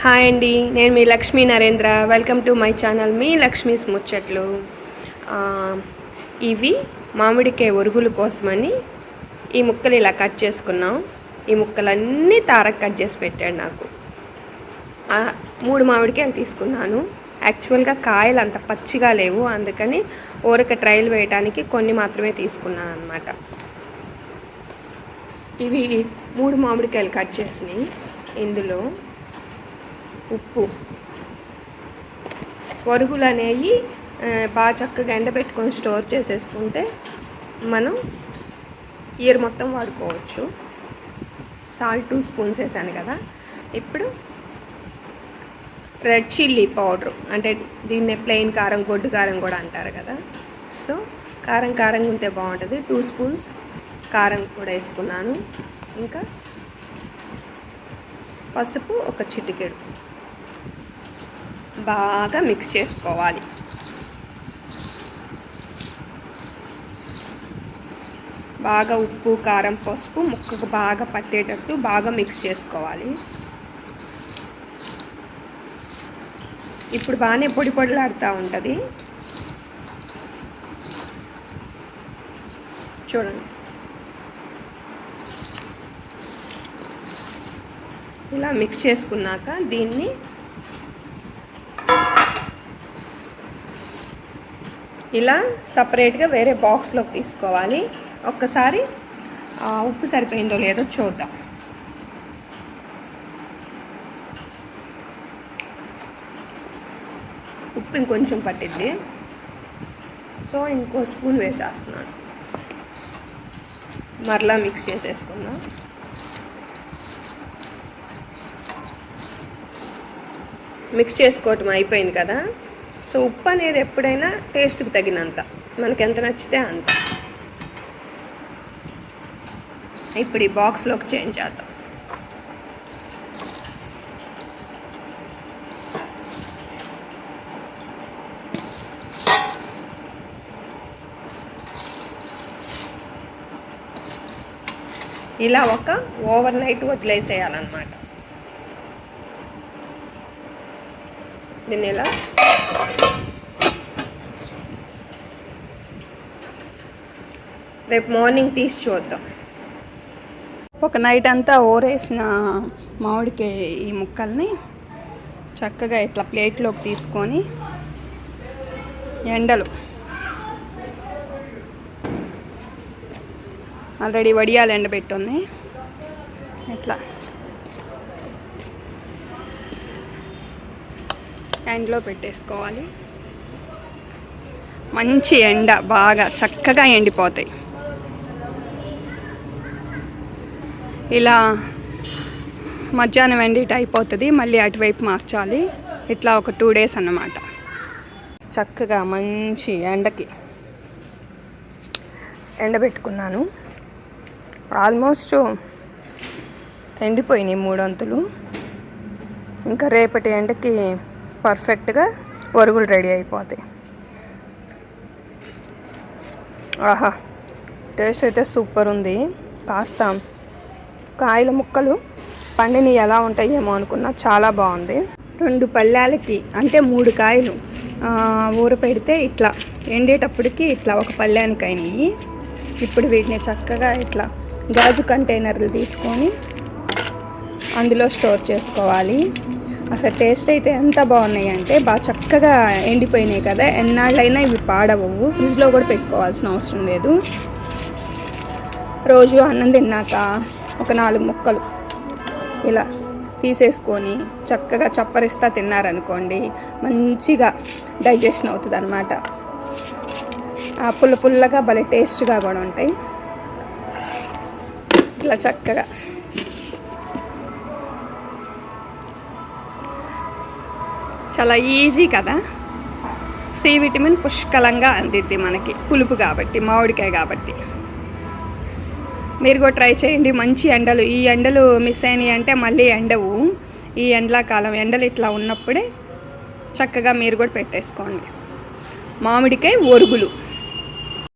Hi అండి, నేను మీ Lakshmi Narendra. Welcome to my channel మీ లక్ష్మీస్ ముచ్చట్లు. ఇవి మామిడికాయ ఒరుగుల కోసమని ఈ ముక్కలు ఇలా కట్ చేసుకున్నాం. ఈ ముక్కలన్నీ తారక్ కట్ చేసి పెట్టాడు నాకు. 3 మామిడికాయలు తీసుకున్నాను. యాక్చువల్గా కాయలు అంత పచ్చిగా లేవు, అందుకని ఊరక ట్రయల్ వేయడానికి కొన్ని మాత్రమే తీసుకున్నాను అనమాట. ఇవి 3 మామిడికాయలు కట్ చేసినాయి. ఇందులో ఉప్పు, ఒరుగులు అనేవి బాగా చక్కగా ఎండబెట్టుకొని స్టోర్ చేసేసుకుంటే మనం ఇయర్ మొత్తం వాడుకోవచ్చు. సాల్ట్ 2 స్పూన్స్ వేసాను కదా. ఇప్పుడు రెడ్ చిల్లీ పౌడర్, అంటే దీన్నే ప్లెయిన్ కారం, గొడ్డు కారం కూడా అంటారు కదా. సో కారంగా ఉంటే బాగుంటుంది. 2 స్పూన్స్ కారం కూడా వేసుకున్నాను. ఇంకా పసుపు ఒక చిటికెడు. బాగా మిక్స్ చేసుకోవాలి. బాగా ఉప్పు, కారం, పసుపు ముక్కకు బాగా పట్టేటట్టు బాగా మిక్స్ చేసుకోవాలి. ఇప్పుడు బాగానే పొడి పొడిలాడుతూ ఉంటుంది. చూడండి, ఇలా మిక్స్ చేసుకున్నాక దీన్ని ఇలా సపరేట్గా వేరే బాక్స్లోకి తీసుకోవాలి. ఒక్కసారి ఉప్పు సరిపోయిందో లేదో చూద్దాం. ఉప్పు ఇంకొంచెం పట్టిద్ది, సో ఇంకో స్పూన్ వేసేస్తున్నాను. మరలా మిక్స్ చేసేసుకున్నాం. మిక్స్ చేసుకోవటం అయిపోయింది కదా. సో ఉప్పు అనేది ఎప్పుడైనా టేస్ట్కి తగినంత, మనకి ఎంత నచ్చితే అంత. ఇప్పుడు ఈ బాక్స్లోకి చేంజ్ చేద్దాం. ఇలా ఒక ఓవర్ నైట్ వదిలేసేయాలన్నమాట. దీన్ని ఇలా రేపు మార్నింగ్ తీసి చూద్దాం. ఒక నైట్ అంతా ఊరేసిన మామిడికాయ ఈ ముక్కల్ని చక్కగా ఇట్లా ప్లేట్లోకి తీసుకొని ఎండలు ఆల్రెడీ వడియాలు ఎండబెట్టున్నాయి. ఇట్లా ఎండలో పెట్టేసుకోవాలి. మంచి ఎండ, బాగా చక్కగా ఎండిపోతాయి. ఇలా మధ్యాహ్నం ఎండిట్ అయిపోతుంది, మళ్ళీ అటువైపు మార్చాలి. ఇట్లా ఒక 2 days అన్నమాట. చక్కగా మంచి ఎండకి ఎండబెట్టుకున్నాను. ఆల్మోస్ట్ ఎండిపోయినాయి 3 వంతులు. ఇంకా రేపటి ఎండకి పర్ఫెక్ట్గా ఒరుగులు రెడీ అయిపోతాయి. ఆహా, టేస్ట్ అయితే సూపర్ ఉంది. కాస్త కాయల ముక్కలు పండిని ఎలా ఉంటాయేమో అనుకున్నా, చాలా బాగుంది. 2 పళ్ళాలకి అంటే 3 కాయలు ఊర పెడితే ఇట్లా ఎండేటప్పటికి ఇట్లా ఒక పళ్ళానికి అయినాయి. ఇప్పుడు వీటిని చక్కగా ఇట్లా గాజు కంటైనర్లు తీసుకొని అందులో స్టోర్ చేసుకోవాలి. అసలు టేస్ట్ అయితే ఎంత బాగున్నాయి అంటే, బాగా చక్కగా ఎండిపోయినాయి కదా. ఎన్నాళ్ళైనా ఇవి పాడవవు. ఫ్రిడ్జ్లో కూడా పెట్టుకోవాల్సిన అవసరం లేదు. రోజు అన్నం తిన్నాక ఒక 4 ముక్కలు ఇలా తీసేసుకొని చక్కగా చప్పరిస్తా తిన్నారనుకోండి, మంచిగా డైజెషన్ అవుతుంది అన్నమాట. పుల్లగా భలే టేస్ట్గా కూడా ఉంటాయి. ఇలా చక్కగా చాలా ఈజీ కదా. సి విటమిన్ పుష్కలంగా అందిద్ది మనకి, పులుపు కాబట్టి, మామిడికాయ కాబట్టి. మీరు కూడా ట్రై చేయండి. మంచి ఎండలు, ఈ ఎండలు మిస్ అయినాయి అంటే మళ్ళీ ఎండవు. ఈ ఎండాకాలం ఎండలు ఇట్లా ఉన్నప్పుడే చక్కగా మీరు కూడా పెట్టేసుకోండి మామిడికాయ ఒరుగులు.